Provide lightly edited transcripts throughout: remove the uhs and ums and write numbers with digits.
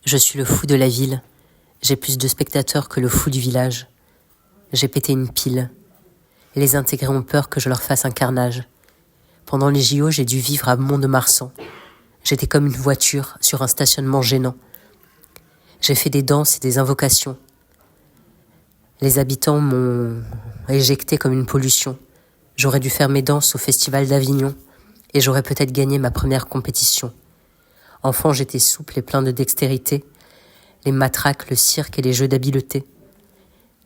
Je suis le fou de la ville. J'ai plus de spectateurs que le fou du village. J'ai pété une pile. Les intégrés ont peur que je leur fasse un carnage. Pendant les JO, j'ai dû vivre à Mont-de-Marsan. J'étais comme une voiture sur un stationnement gênant. J'ai fait des danses et des invocations. Les habitants m'ont éjecté comme une pollution. J'aurais dû faire mes danses au Festival d'Avignon et j'aurais peut-être gagné ma première compétition. Enfant, j'étais souple et plein de dextérité, les matraques, le cirque et les jeux d'habileté.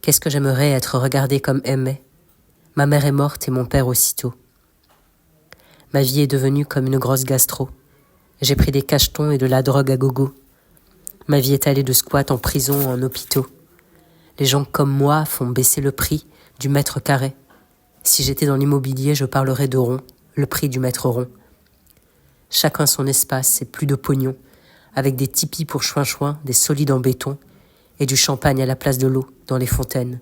Qu'est-ce que j'aimerais être regardé comme aimé. Ma mère est morte et mon père aussitôt. Ma vie est devenue comme une grosse gastro. J'ai pris des cachetons et de la drogue à gogo. Ma vie est allée de squat en prison en hôpitaux. Les gens comme moi font baisser le prix du mètre carré. Si j'étais dans l'immobilier, je parlerais de rond, le prix du mètre rond. Chacun son espace et plus de pognon, avec des tipis pour chouin-chouin, des solides en béton et du champagne à la place de l'eau dans les fontaines.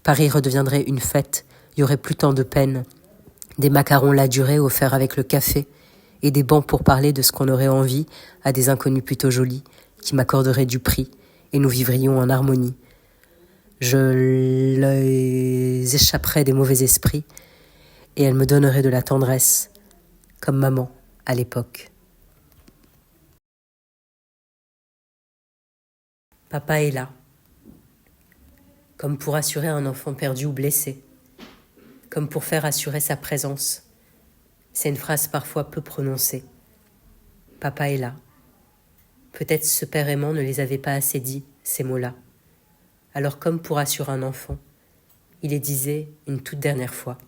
Paris redeviendrait une fête, il y aurait plus tant de peine. Des macarons la durée offerts avec le café et des bancs pour parler de ce qu'on aurait envie à des inconnus plutôt jolis qui m'accorderaient du prix et nous vivrions en harmonie. Je les échapperais des mauvais esprits et elles me donneraient de la tendresse, comme maman à l'époque. Papa est là, comme pour assurer un enfant perdu ou blessé, comme pour faire assurer sa présence. C'est une phrase parfois peu prononcée. Papa est là. Peut-être ce père aimant ne les avait pas assez dit, ces mots-là. Alors comme pour assurer un enfant, il les disait une toute dernière fois.